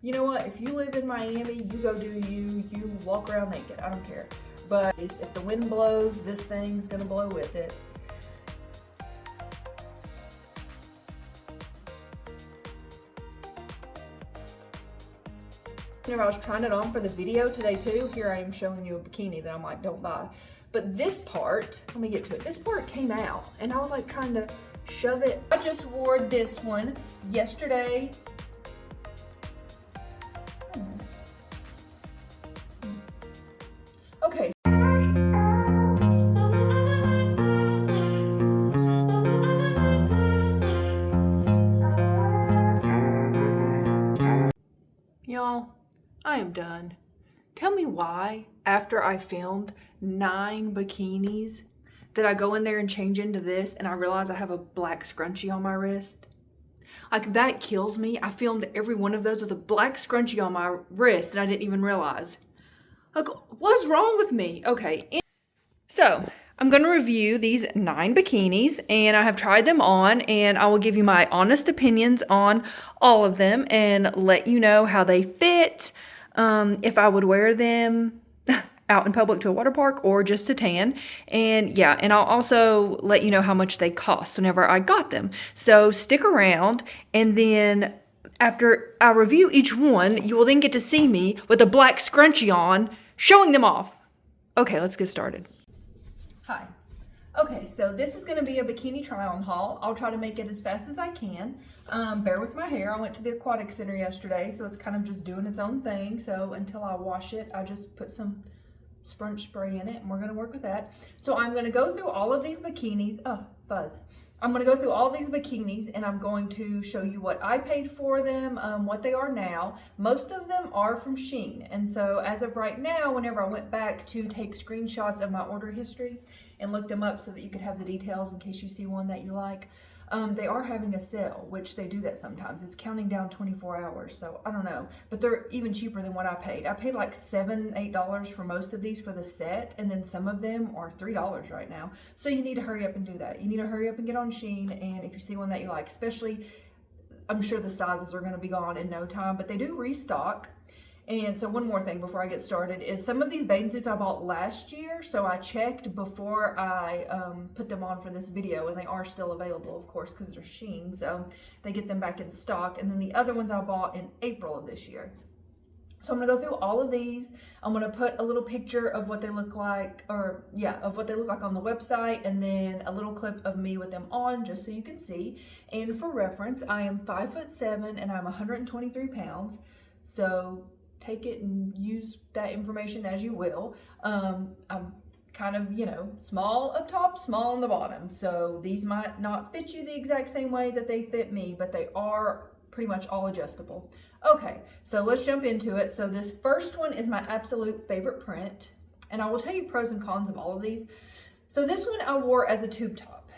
You know what? If you live in Miami, you go do you. You walk around naked. I don't care. But if the wind blows, this thing's gonna blow with it. Whenever I was trying it on for the video today too, here I am showing you a bikini that I'm like, don't buy. But this part, let me get to it. This part came out and I was like trying to shove it. I just wore this one yesterday. Okay. Y'all, I am done. Tell me why, after I filmed 9 bikinis, that I go in there and change into this and I realize I have a black scrunchie on my wrist. Like, that kills me. I filmed every one of those with a black scrunchie on my wrist and I didn't even realize. Like, what's wrong with me? Okay. So, I'm going to review these 9 bikinis and I have tried them on and I will give you my honest opinions on all of them and let you know how they fit, if I would wear them out in public to a water park or just to tan. And yeah, and I'll also let you know how much they cost whenever I got them. So stick around, and then after I review each one, you will then get to see me with a black scrunchie on showing them off. Okay, let's get started. Hi. Okay, so this is going to be a bikini try-on haul. I'll try to make it as fast as I can. Bear with my hair. I went to the aquatic center yesterday, so it's kind of just doing its own thing. So until I wash it, I just put some sprunch spray in it, and we're going to work with that. So I'm going to go through all of these bikinis. Oh, fuzz. I'm going to go through all these bikinis, and I'm going to show you what I paid for them, what they are now. Most of them are from Shein, and so as of right now, whenever I went back to take screenshots of my order history and look them up so that you could have the details in case you see one that you like, they are having a sale, which they do that sometimes. It's counting down 24 hours, so I don't know. But they're even cheaper than what I paid. I paid like $7, $8 for most of these for the set, and then some of them are $3 right now. So you need to hurry up and do that. You need to hurry up and get on Shein, and if you see one that you like, especially, I'm sure the sizes are gonna be gone in no time, but they do restock. And so one more thing before I get started is some of these bathing suits I bought last year, so I checked before I put them on for this video, and they are still available, of course, because they're Shein, so they get them back in stock. And then the other ones I bought in April of this year. So I'm gonna go through all of these. I'm gonna put a little picture of what they look like, of what they look like on the website, and then a little clip of me with them on, just so you can see. And for reference, I am 5'7" and I'm 123 pounds. So take it and use that information as you will. I'm kind of, small up top, small on the bottom. So these might not fit you the exact same way that they fit me, but they are pretty much all adjustable. Okay, so let's jump into it. So this first one is my absolute favorite print, and I will tell you pros and cons of all of these. So this one I wore as a tube top,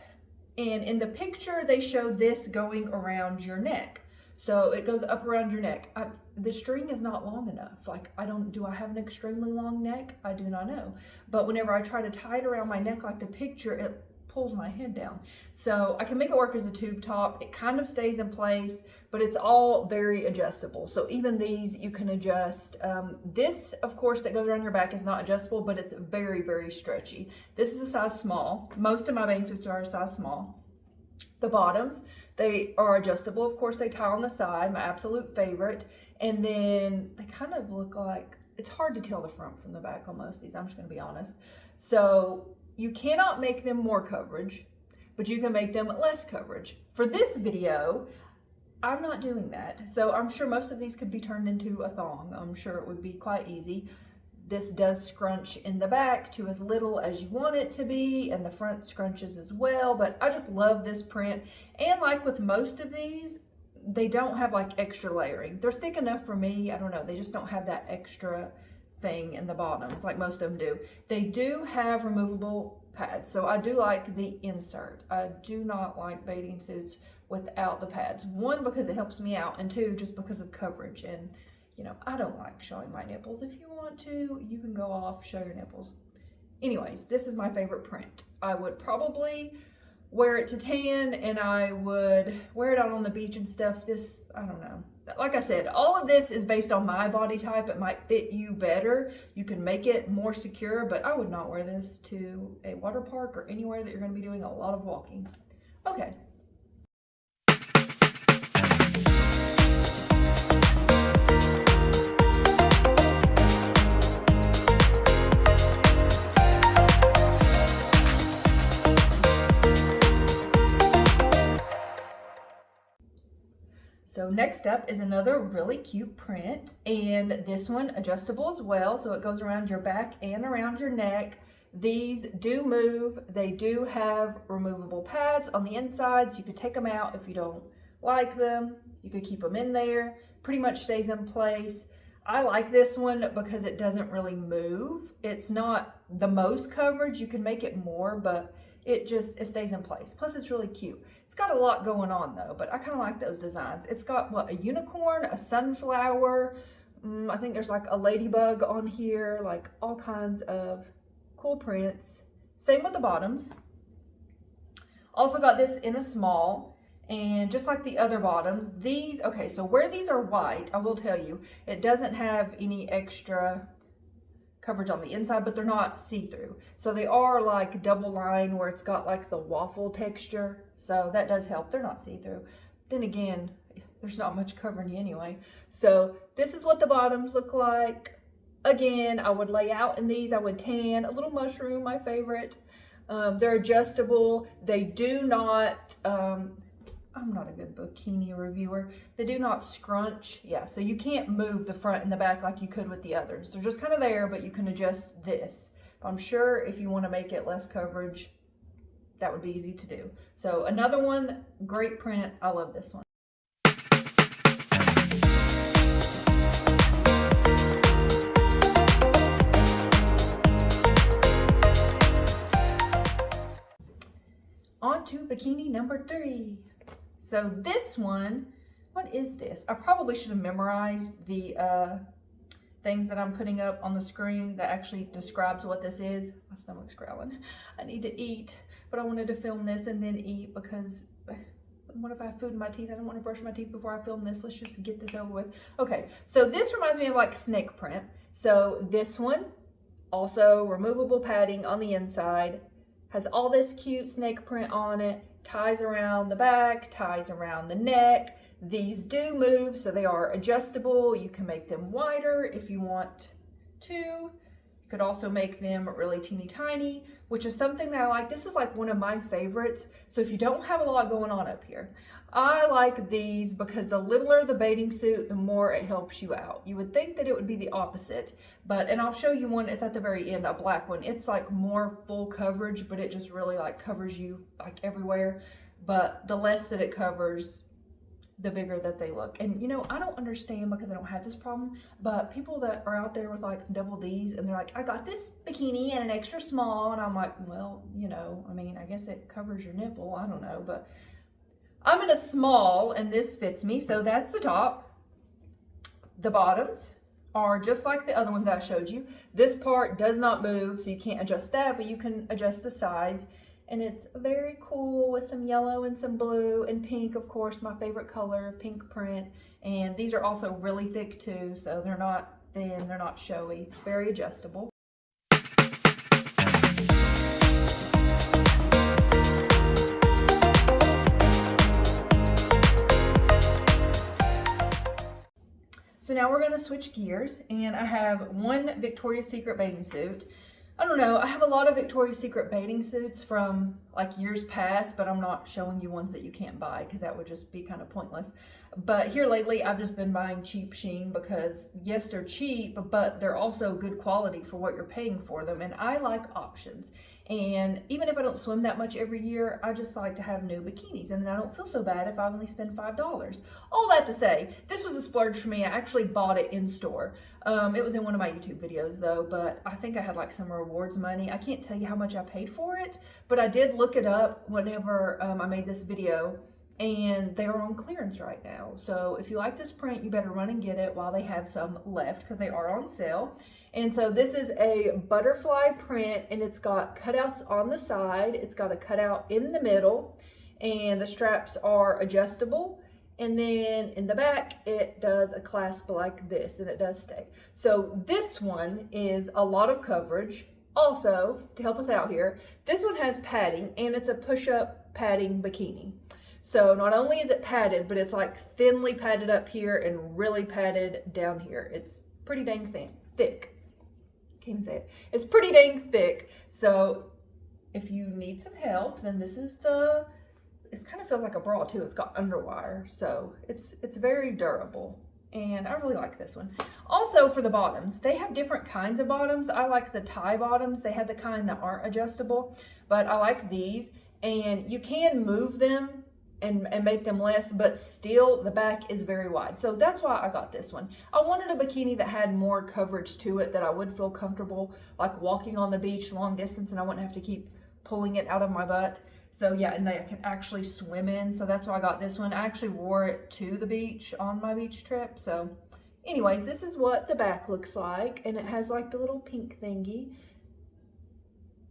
and in the picture they showed this going around your neck. So it goes up around your neck. The string is not long enough. Like, do I have an extremely long neck? I do not know. But whenever I try to tie it around my neck like the picture, it pulls my head down. So I can make it work as a tube top. It kind of stays in place, but it's all very adjustable. So even these you can adjust. This, of course, that goes around your back is not adjustable, but it's very, very stretchy. This is a size small. Most of my bathing suits are a size small. The bottoms, they are adjustable. Of course, they tie on the side, my absolute favorite. And then they kind of look like, it's hard to tell the front from the back on most of these, I'm just gonna be honest. So you cannot make them more coverage, but you can make them less coverage. For this video, I'm not doing that. So I'm sure most of these could be turned into a thong. I'm sure it would be quite easy. This does scrunch in the back to as little as you want it to be, and the front scrunches as well, but I just love this print. And like with most of these, they don't have like extra layering. They're thick enough for me. I don't know, they just don't have that extra thing in the bottoms like most of them do. They do have removable pads, so I do like the insert. I do not like bathing suits without the pads. One, because it helps me out, and two, just because of coverage. And I don't like showing my nipples. If you want to, you can go off, show your nipples. Anyways, this is my favorite print. I would probably wear it to tan, and I would wear it out on the beach and stuff. This, I don't know. like I said, all of this is based on my body type. It might fit you better. You can make it more secure, but I would not wear this to a water park or anywhere that you're going to be doing a lot of walking. Okay. So next up is another really cute print, and this one adjustable as well, so it goes around your back and around your neck. These do move. They do have removable pads on the inside, so you could take them out if you don't like them. You could keep them in there. Pretty much stays in place. I like this one because it doesn't really move. It's not the most coverage. You can make it more, but it stays in place. Plus it's really cute. It's got a lot going on though, but I kind of like those designs. It's got what, a unicorn, a sunflower. I think there's like a ladybug on here, like all kinds of cool prints. Same with the bottoms. Also got this in a small, and just like the other bottoms, these, okay, so where these are white, I will tell you, it doesn't have any extra coverage on the inside, but they're not see-through. So they are like double line where it's got like the waffle texture. So that does help. They're not see-through. Then again, there's not much covering you anyway. So this is what the bottoms look like. Again, I would lay out in these. I would tan. A little mushroom, my favorite. They're adjustable. They do not, I'm not a good bikini reviewer. They do not scrunch. Yeah, so you can't move the front and the back like you could with the others. They're just kind of there, but you can adjust this. I'm sure if you want to make it less coverage, that would be easy to do. So another one, great print. I love this one. On to bikini number 3. So this one, what is this? I probably should have memorized the things that I'm putting up on the screen that actually describes what this is. My stomach's growling. I need to eat, but I wanted to film this and then eat because what if I have food in my teeth? I don't want to brush my teeth before I film this. Let's just get this over with. Okay, so this reminds me of like snake print. So this one, also removable padding on the inside, has all this cute snake print on it, ties around the back, ties around the neck. These do move, so they are adjustable. You can make them wider if you want to. You could also make them really teeny tiny, which is something that I like. This is like one of my favorites. So if you don't have a lot going on up here, I like these because the littler the bathing suit, the more it helps you out. You would think that it would be the opposite, and I'll show you one, it's at the very end, a black one. It's like more full coverage, but it just really like covers you like everywhere. But the less that it covers, the bigger that they look. And you know, I don't understand because I don't have this problem, but people that are out there with like double D's and they're like, I got this bikini and an extra small, and I'm like, well, you know, I mean, I guess it covers your nipple, I don't know, but I'm in a small and this fits me. So that's the top. The bottoms are just like the other ones I showed you. This part does not move, so you can't adjust that, but you can adjust the sides. And it's very cool with some yellow and some blue and pink, of course, my favorite color, pink print. And these are also really thick too, so they're not thin, they're not showy. Very adjustable. So now we're gonna switch gears, and I have one Victoria's Secret bathing suit. I don't know, I have a lot of Victoria's Secret bathing suits from like years past, but I'm not showing you ones that you can't buy because that would just be kind of pointless. But here lately, I've just been buying cheap Shein because yes, they're cheap, but they're also good quality for what you're paying for them. And I like options. And even if I don't swim that much every year, I just like to have new bikinis. And then I don't feel so bad if I only spend $5. All that to say, this was a splurge for me. I actually bought it in store. It was in one of my YouTube videos though, but I think I had like some rewards money. I can't tell you how much I paid for it, but I did look it up whenever I made this video, and they are on clearance right now. So if you like this print, you better run and get it while they have some left because they are on sale. And so this is a butterfly print, and it's got cutouts on the side. It's got a cutout in the middle, and the straps are adjustable. And then in the back, it does a clasp like this, and it does stay. So this one is a lot of coverage. Also, to help us out here, this one has padding, and it's a push-up padding bikini. So not only is it padded, but it's like thinly padded up here and really padded down here. It's pretty dang thick. Can't even say it. It's pretty dang thick. So if you need some help, then this is it kind of feels like a bra too. It's got underwire, so it's very durable, and I really like this one. Also, for the bottoms, they have different kinds of bottoms. I like the tie bottoms. They have the kind that aren't adjustable, but I like these, and you can move them and make them less, but still the back is very wide. So that's why I got this one. I wanted a bikini that had more coverage to it, that I would feel comfortable like walking on the beach long distance, and I wouldn't have to keep pulling it out of my butt. So yeah, and I can actually swim in. So that's why I got this one. I actually wore it to the beach on my beach trip. So anyways, this is what the back looks like. And it has like the little pink thingy.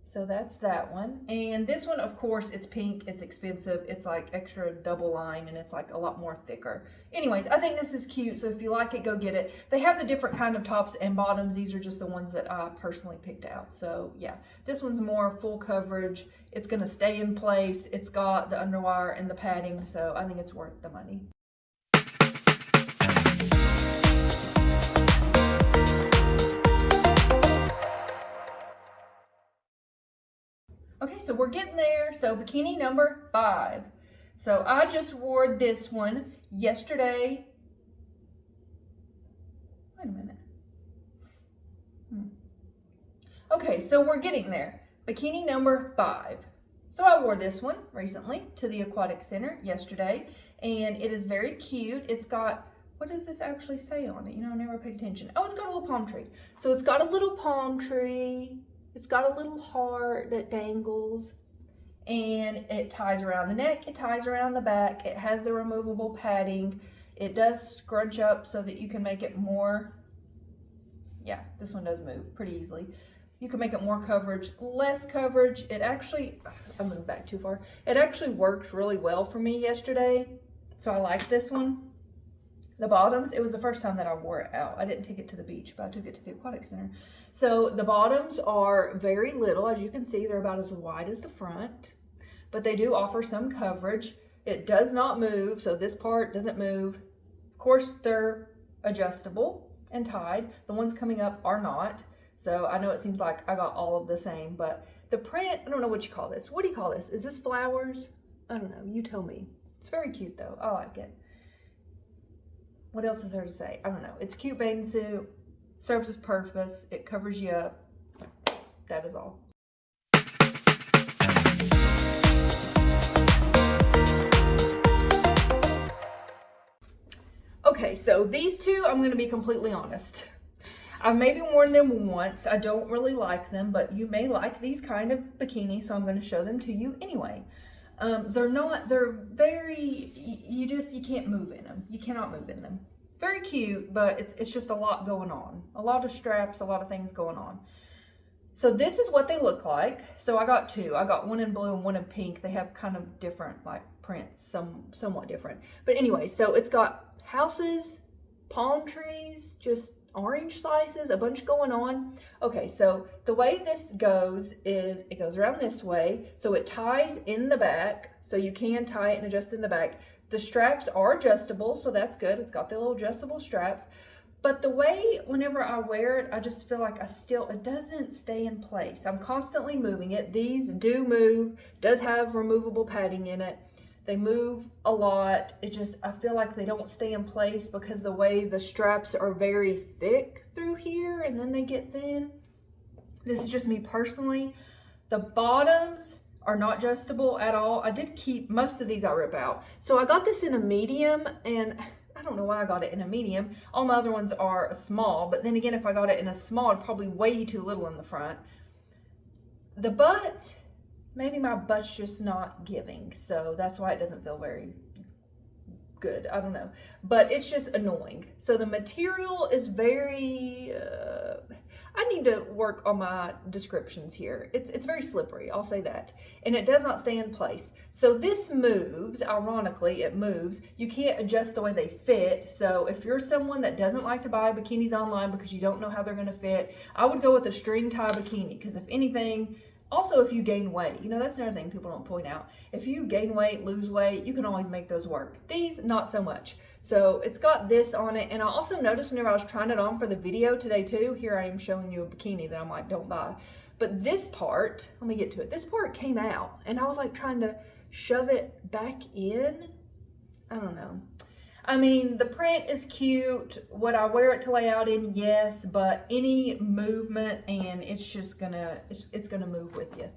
So that's that one. And this one, of course, it's pink, it's expensive, it's like extra double line, and it's like a lot more thicker. Anyways, I think this is cute, so if you like it, go get it. They have the different kind of tops and bottoms. These are just the ones that I personally picked out. So yeah, this one's more full coverage. It's gonna stay in place. It's got the underwire and the padding, so I think it's worth the money. Okay, so we're getting there. So bikini number 5. So I just wore this one yesterday. Wait a minute. Okay, so we're getting there. Bikini number 5. So I wore this one recently to the aquatic center yesterday, and it is very cute. It's got, what does this actually say on it? You know, I never paid attention. Oh, it's got a little palm tree. So it's got a little palm tree. It's got a little heart that dangles, and it ties around the neck, it ties around the back, it has the removable padding, it does scrunch up so that you can make it more, yeah, this one does move pretty easily. You can make it more coverage, less coverage. It actually, I moved back too far. It actually worked really well for me yesterday, so I like this one. The bottoms, it was the first time that I wore it out. I didn't take it to the beach, but I took it to the aquatic center. So the bottoms are very little. As you can see, they're about as wide as the front, but they do offer some coverage. It does not move, so this part doesn't move. Of course, they're adjustable and tied. The ones coming up are not. So I know it seems like I got all of the same, but the print, I don't know what you call this. What do you call this? Is this flowers? I don't know. You tell me. It's very cute though. I like it. What else is there to say? I don't know. It's a cute bathing suit, serves its purpose, it covers you up. That is all. Okay, so these two, I'm going to be completely honest. I've maybe worn them once. I don't really like them, but you may like these kind of bikinis, so I'm going to show them to you anyway. They're very, you can't move in them. You cannot move in them. Very cute, but it's just a lot going on. A lot of straps, a lot of things going on. So this is what they look like. So I got two. I got one in blue and one in pink. They have kind of different like prints, somewhat different. But anyway, so it's got houses, palm trees, just orange slices, a bunch going on. Okay, so the way this goes is it goes around this way. So it ties in the back. So you can tie it and adjust in the back. The straps are adjustable, so that's good. It's got the little adjustable straps. But the way, whenever I wear it, I just feel like it doesn't stay in place. I'm constantly moving it. These do move, does have removable padding in it. They move a lot. I feel like they don't stay in place because the way the straps are very thick through here and then they get thin. This is just me personally. The bottoms are not adjustable at all. I did keep most of these. I rip out. So I got this in a medium, and I don't know why I got it in a medium. All my other ones are a small, but then again, if I got it in a small, it'd probably way too little in the front. The butt, maybe my butt's just not giving, so that's why it doesn't feel very good. I don't know, but it's just annoying. So the material is very, I need to work on my descriptions here. It's very slippery, I'll say that. And it does not stay in place. So this moves, ironically, it moves. You can't adjust the way they fit. So if you're someone that doesn't like to buy bikinis online because you don't know how they're gonna fit, I would go with a string tie bikini, because if anything, also, if you gain weight, you know, that's another thing people don't point out. If you gain weight, lose weight, you can always make those work. These, not so much. So it's got this on it. And I also noticed whenever I was trying it on for the video today too, here I am showing you a bikini that I'm like, don't buy. But this part, let me get to it. This part came out and I was like trying to shove it back in. I don't know. I mean, the print is cute. Would I wear it to lay out in? Yes, but any movement and it's just gonna, it's gonna move with you.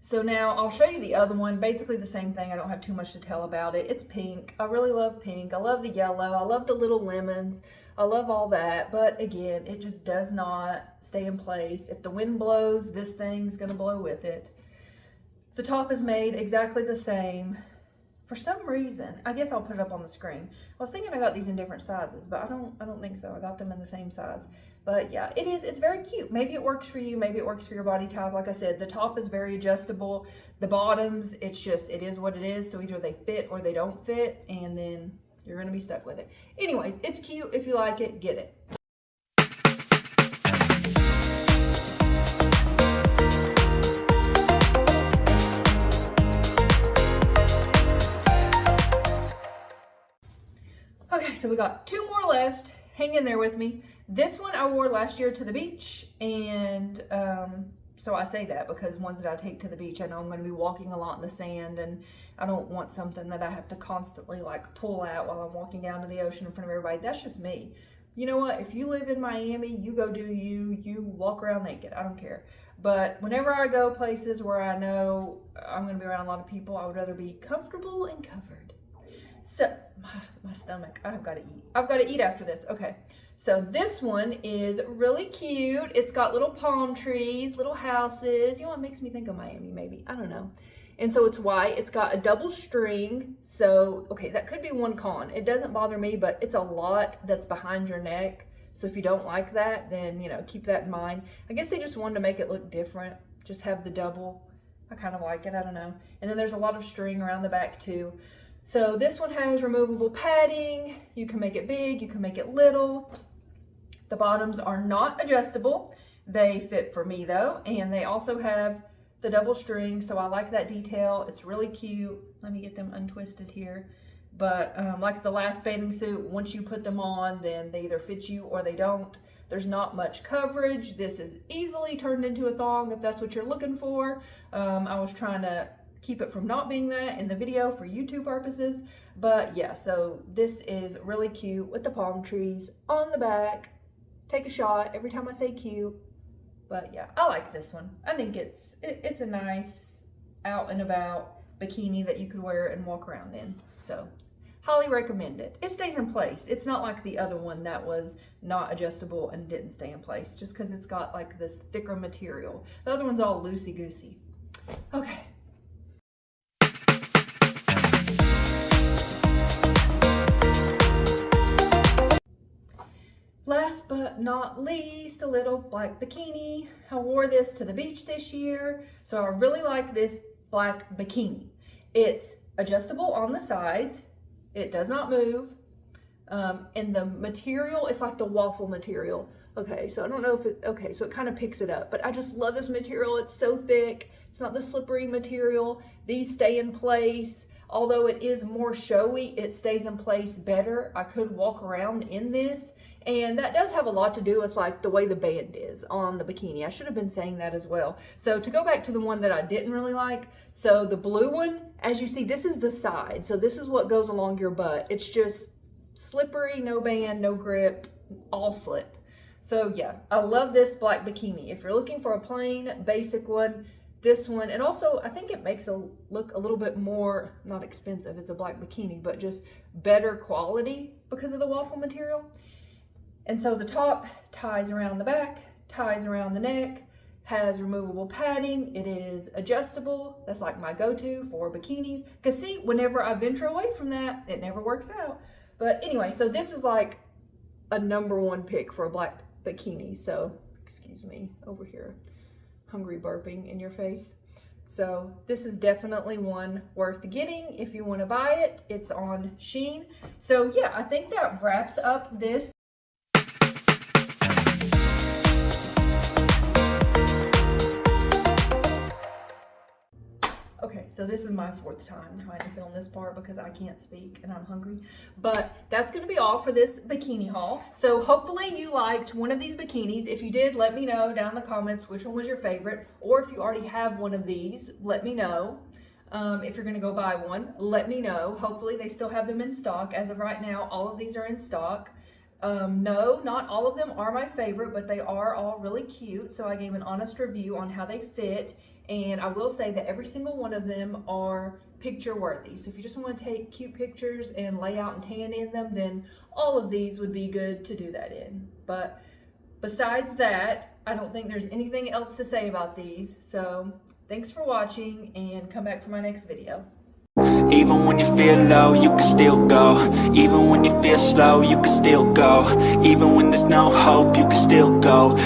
So now I'll show you the other one. Basically the same thing. I don't have too much to tell about it. It's pink. I really love pink. I love the yellow. I love the little lemons. I love all that. But again, it just does not stay in place. If the wind blows, this thing's going to blow with it. The top is made exactly the same. For some reason, I guess I'll put it up on the screen. I was thinking I got these in different sizes, but I don't think so. I got them in the same size. But yeah, it's very cute. Maybe it works for you, maybe it works for your body type. Like I said, the top is very adjustable. The bottoms, it is what it is. So either they fit or they don't fit, and then you're gonna be stuck with it. Anyways, it's cute. If you like it, get it. Okay, so we got two more left. Hang in there with me. This one I wore last year to the beach, and so I say that because ones that I take to the beach, I know I'm going to be walking a lot in the sand, and I don't want something that I have to constantly like pull out while I'm walking down to the ocean in front of everybody. That's just me. You know what? If you live in Miami, you go do you walk around naked. I don't care. But whenever I go places where I know I'm going to be around a lot of people, I would rather be comfortable and covered. So, my stomach, I've got to eat. I've got to eat after this. Okay, so this one is really cute. It's got little palm trees, little houses. You know, it makes me think of Miami, maybe. I don't know. And so it's white. It's got a double string. So, okay, that could be one con. It doesn't bother me, but it's a lot that's behind your neck. So if you don't like that, then, you know, keep that in mind. I guess they just wanted to make it look different. Just have the double. I kind of like it. I don't know. And then there's a lot of string around the back, too. So this one has removable padding. You can make it big, you can make it little. The bottoms are not adjustable. They fit for me though, and they also have the double string, so I like that detail. It's really cute. Let me get them untwisted here. But like the last bathing suit, once you put them on, then they either fit you or they don't. There's not much coverage. This is easily turned into a thong if that's what you're looking for. I was trying to keep it from not being that in the video for YouTube purposes. But yeah, so this is really cute with the palm trees on the back. Take a shot every time I say cute. But yeah, I like this one. I think it's a nice out and about bikini that you could wear and walk around in. So highly recommend it. It stays in place. It's not like the other one that was not adjustable and didn't stay in place just because it's got like this thicker material. The other one's all loosey-goosey. Okay. Last but not least, a little black bikini. I wore this to the beach this year, so I really like this black bikini. It's adjustable on the sides. It does not move. And the material, it's like the waffle material. Okay, so I don't know if it, okay, so it kind of picks it up, but I just love this material. It's so thick. It's not the slippery material. These stay in place. Although it is more showy, it stays in place better. I could walk around in this, and that does have a lot to do with like the way the band is on the bikini. I should have been saying that as well. So to go back to the one that I didn't really like, so the blue one, as you see, this is the side. So this is what goes along your butt. It's just slippery, no band, no grip, all slip. So yeah, I love this black bikini. If you're looking for a plain, basic one, this one, and also I think it makes it look a little bit more, not expensive, it's a black bikini, but just better quality because of the waffle material. And so the top ties around the back, ties around the neck, has removable padding. It is adjustable. That's like my go-to for bikinis. Because see, whenever I venture away from that, it never works out. But anyway, so this is like a #1 pick for a black bikini. So, excuse me, over here, hungry burping in your face. So this is definitely one worth getting if you want to buy it. It's on Shein. So yeah, I think that wraps up this. Okay, so this is my 4th time trying to film this part because I can't speak and I'm hungry. But that's going to be all for this bikini haul. So hopefully you liked one of these bikinis. If you did, let me know down in the comments which one was your favorite. Or if you already have one of these, let me know. If you're going to go buy one, let me know. Hopefully they still have them in stock. As of right now, all of these are in stock. No, not all of them are my favorite, but they are all really cute. So I gave an honest review on how they fit. And I will say that every single one of them are picture worthy. So if you just want to take cute pictures and lay out and tan in them, then all of these would be good to do that in. But besides that, I don't think there's anything else to say about these. So thanks for watching and come back for my next video. Even when you feel low, you can still go. Even when you feel slow, you can still go. Even when there's no hope, you can still go.